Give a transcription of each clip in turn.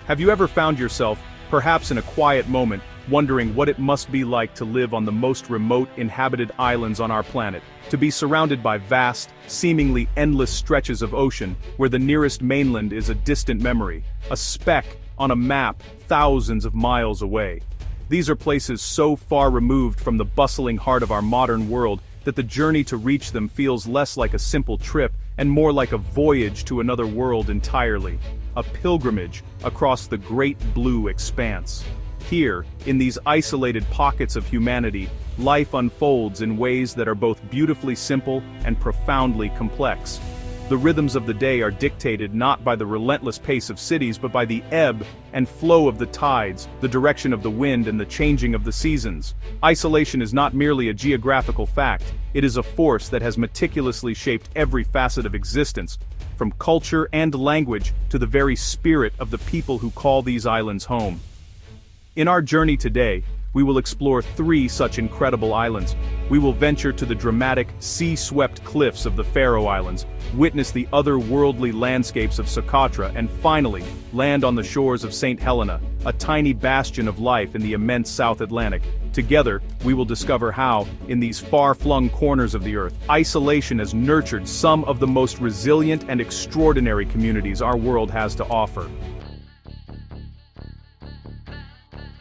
Have you ever found yourself, perhaps in a quiet moment, wondering what it must be like to live on the most remote inhabited islands on our planet, to be surrounded by vast, seemingly endless stretches of ocean, where the nearest mainland is a distant memory, a speck on a map thousands of miles away? These are places so far removed from the bustling heart of our modern world that the journey to reach them feels less like a simple trip and more like a voyage to another world entirely, a pilgrimage across the great blue expanse. Here, in these isolated pockets of humanity, life unfolds in ways that are both beautifully simple and profoundly complex. The rhythms of the day are dictated not by the relentless pace of cities but by the ebb and flow of the tides, the direction of the wind and the changing of the seasons. Isolation is not merely a geographical fact, it is a force that has meticulously shaped every facet of existence, from culture and language to the very spirit of the people who call these islands home. In our journey today, we will explore 3 such incredible islands. We will venture to the dramatic, sea-swept cliffs of the Faroe Islands, witness the otherworldly landscapes of Socotra, and finally, land on the shores of St. Helena, a tiny bastion of life in the immense South Atlantic. Together, we will discover how, in these far-flung corners of the Earth, isolation has nurtured some of the most resilient and extraordinary communities our world has to offer.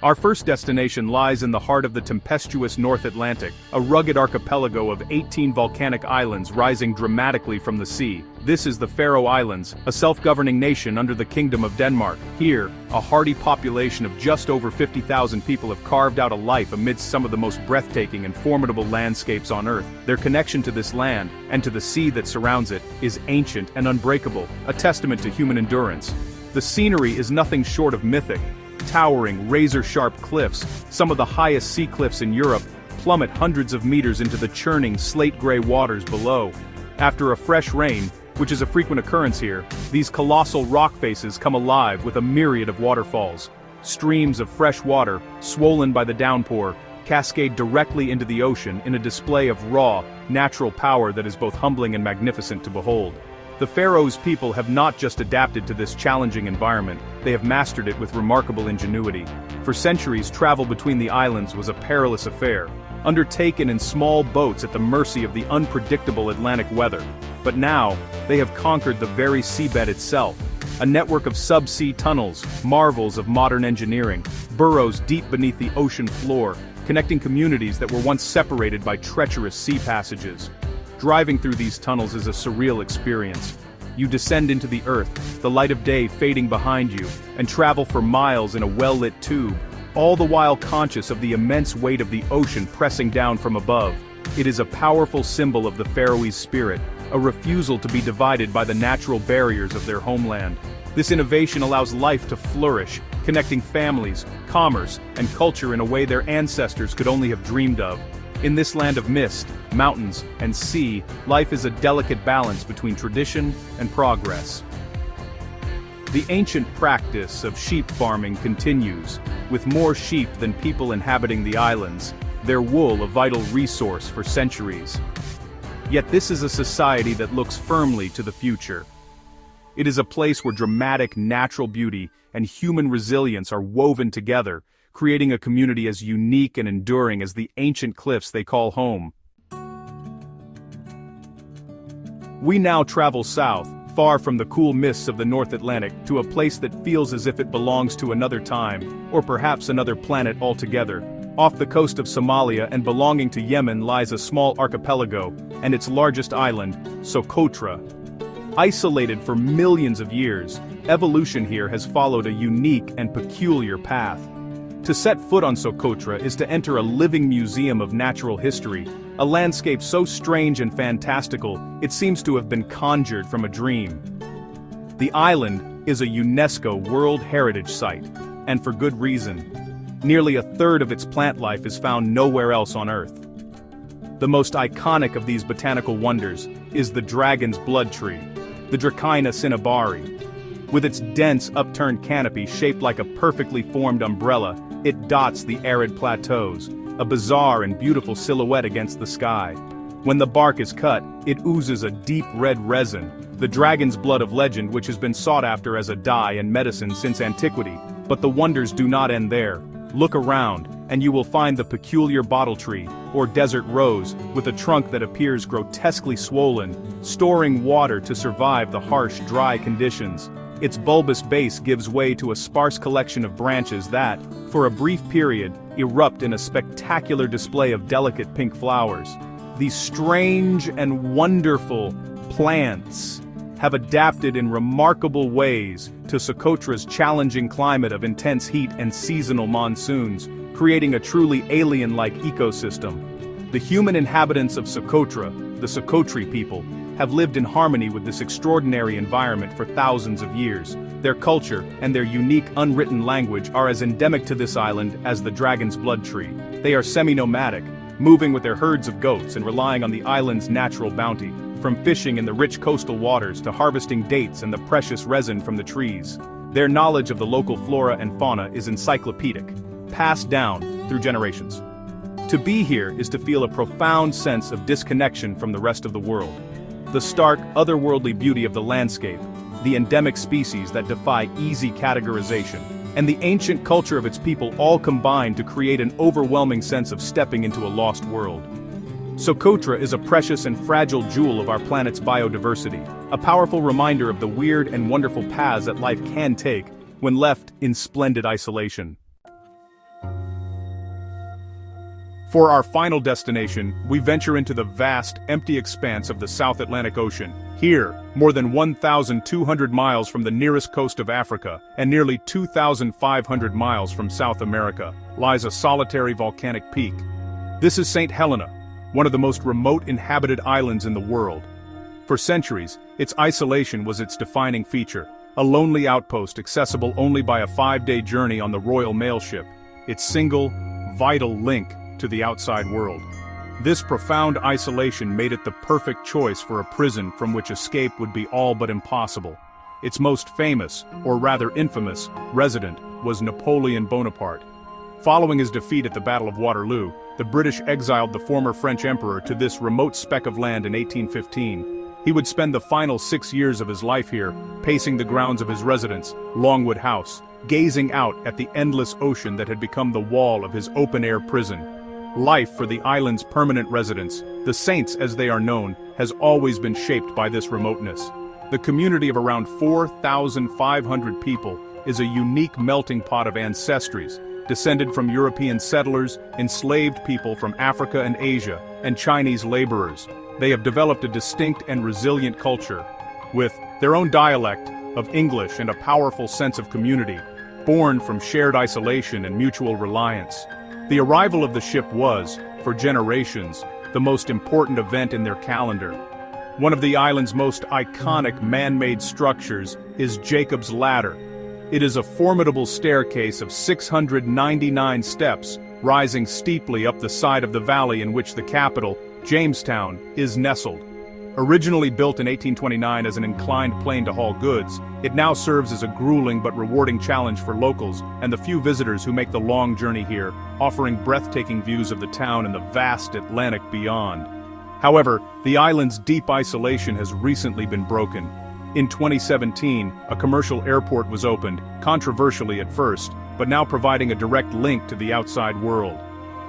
Our first destination lies in the heart of the tempestuous North Atlantic, a rugged archipelago of 18 volcanic islands rising dramatically from the sea. This is the Faroe Islands, a self-governing nation under the Kingdom of Denmark. Here, a hardy population of just over 50,000 people have carved out a life amidst some of the most breathtaking and formidable landscapes on Earth. Their connection to this land, and to the sea that surrounds it, is ancient and unbreakable, a testament to human endurance. The scenery is nothing short of mythic. Towering, razor-sharp cliffs, some of the highest sea cliffs in Europe, plummet hundreds of meters into the churning, slate-gray waters below. After a fresh rain, which is a frequent occurrence here, these colossal rock faces come alive with a myriad of waterfalls. Streams of fresh water, swollen by the downpour, cascade directly into the ocean in a display of raw, natural power that is both humbling and magnificent to behold. The Faroes people have not just adapted to this challenging environment, they have mastered it with remarkable ingenuity. For centuries, travel between the islands was a perilous affair, undertaken in small boats at the mercy of the unpredictable Atlantic weather. But now, they have conquered the very seabed itself. A network of sub-sea tunnels, marvels of modern engineering, burrows deep beneath the ocean floor, connecting communities that were once separated by treacherous sea passages. Driving through these tunnels is a surreal experience. You descend into the earth, the light of day fading behind you, and travel for miles in a well-lit tube, all the while conscious of the immense weight of the ocean pressing down from above. It is a powerful symbol of the Faroese spirit, a refusal to be divided by the natural barriers of their homeland. This innovation allows life to flourish, connecting families, commerce, and culture in a way their ancestors could only have dreamed of. In this land of mist, mountains, and sea, life is a delicate balance between tradition and progress. The ancient practice of sheep farming continues, with more sheep than people inhabiting the islands, their wool a vital resource for centuries. Yet this is a society that looks firmly to the future. It is a place where dramatic natural beauty and human resilience are woven together, creating a community as unique and enduring as the ancient cliffs they call home. We now travel south, far from the cool mists of the North Atlantic, to a place that feels as if it belongs to another time, or perhaps another planet altogether. Off the coast of Somalia and belonging to Yemen lies a small archipelago, and its largest island, Socotra. Isolated for millions of years, evolution here has followed a unique and peculiar path. To set foot on Socotra is to enter a living museum of natural history, a landscape so strange and fantastical, it seems to have been conjured from a dream. The island is a UNESCO World Heritage Site, and for good reason. Nearly a third of its plant life is found nowhere else on Earth. The most iconic of these botanical wonders is the dragon's blood tree, the Dracaena cinnabari. With its dense upturned canopy shaped like a perfectly formed umbrella, it dots the arid plateaus, a bizarre and beautiful silhouette against the sky. When the bark is cut, it oozes a deep red resin, the dragon's blood of legend, which has been sought after as a dye and medicine since antiquity. But the wonders do not end there. Look around, and you will find the peculiar bottle tree, or desert rose, with a trunk that appears grotesquely swollen, storing water to survive the harsh, dry conditions. Its bulbous base gives way to a sparse collection of branches that, for a brief period, erupt in a spectacular display of delicate pink flowers. These strange and wonderful plants have adapted in remarkable ways to Socotra's challenging climate of intense heat and seasonal monsoons, creating a truly alien-like ecosystem. The human inhabitants of Socotra, the Socotri people, have lived in harmony with this extraordinary environment for thousands of years. Their culture and their unique unwritten language are as endemic to this island as the dragon's blood tree. They are semi-nomadic, moving with their herds of goats and relying on the island's natural bounty, from fishing in the rich coastal waters to harvesting dates and the precious resin from the trees. Their knowledge of the local flora and fauna is encyclopedic, passed down through generations. To be here is to feel a profound sense of disconnection from the rest of the world. The stark, otherworldly beauty of the landscape, the endemic species that defy easy categorization, and the ancient culture of its people all combine to create an overwhelming sense of stepping into a lost world. Socotra is a precious and fragile jewel of our planet's biodiversity, a powerful reminder of the weird and wonderful paths that life can take when left in splendid isolation. For our final destination, we venture into the vast, empty expanse of the South Atlantic Ocean. Here, more than 1,200 miles from the nearest coast of Africa, and nearly 2,500 miles from South America, lies a solitary volcanic peak. This is St. Helena, one of the most remote inhabited islands in the world. For centuries, its isolation was its defining feature, a lonely outpost accessible only by a 5-day journey on the Royal Mail ship, its single, vital link to the outside world. This profound isolation made it the perfect choice for a prison from which escape would be all but impossible. Its most famous, or rather infamous, resident was Napoleon Bonaparte. Following his defeat at the Battle of Waterloo, the British exiled the former French emperor to this remote speck of land in 1815. He would spend the final 6 years of his life here, pacing the grounds of his residence, Longwood House, gazing out at the endless ocean that had become the wall of his open-air prison. Life for the island's permanent residents, the Saints as they are known, has always been shaped by this remoteness. The community of around 4,500 people is a unique melting pot of ancestries, descended from European settlers, enslaved people from Africa and Asia, and Chinese laborers. They have developed a distinct and resilient culture, with their own dialect of English and a powerful sense of community, born from shared isolation and mutual reliance. The arrival of the ship was, for generations, the most important event in their calendar. One of the island's most iconic man-made structures is Jacob's Ladder. It is a formidable staircase of 699 steps, rising steeply up the side of the valley in which the capital, Jamestown, is nestled. Originally built in 1829 as an inclined plane to haul goods, it now serves as a grueling but rewarding challenge for locals and the few visitors who make the long journey here, offering breathtaking views of the town and the vast Atlantic beyond. However, the island's deep isolation has recently been broken. In 2017, a commercial airport was opened, controversially at first, but now providing a direct link to the outside world.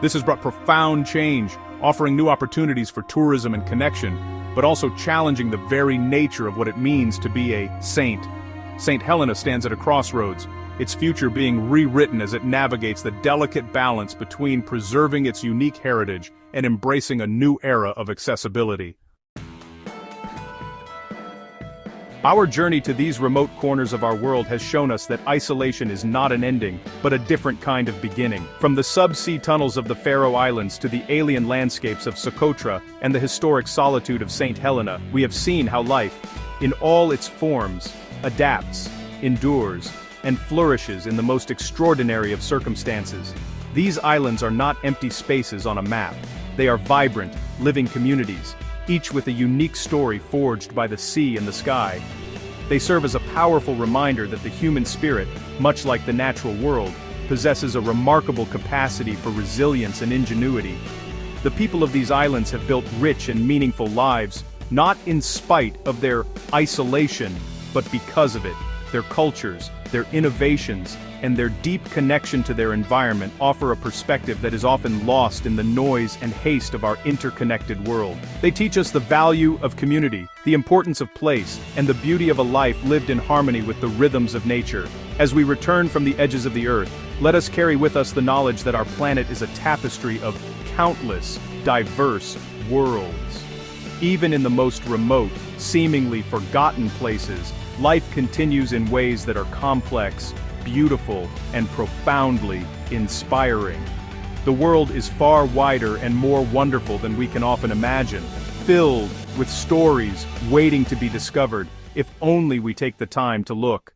This has brought profound change, offering new opportunities for tourism and connection, but also challenging the very nature of what it means to be a saint. St. Helena stands at a crossroads, its future being rewritten as it navigates the delicate balance between preserving its unique heritage and embracing a new era of accessibility. Our journey to these remote corners of our world has shown us that isolation is not an ending, but a different kind of beginning. From the sub-sea tunnels of the Faroe Islands to the alien landscapes of Socotra and the historic solitude of St. Helena, we have seen how life, in all its forms, adapts, endures, and flourishes in the most extraordinary of circumstances. These islands are not empty spaces on a map. They are vibrant, living communities, each with a unique story forged by the sea and the sky. They serve as a powerful reminder that the human spirit, much like the natural world, possesses a remarkable capacity for resilience and ingenuity. The people of these islands have built rich and meaningful lives, not in spite of their isolation, but because of it. Their cultures, their innovations, and their deep connection to their environment offer a perspective that is often lost in the noise and haste of our interconnected world. They teach us the value of community, the importance of place, and the beauty of a life lived in harmony with the rhythms of nature. As we return from the edges of the earth, let us carry with us the knowledge that our planet is a tapestry of countless, diverse worlds. Even in the most remote, seemingly forgotten places, life continues in ways that are complex, beautiful, and profoundly inspiring. The world is far wider and more wonderful than we can often imagine, filled with stories waiting to be discovered, if only we take the time to look.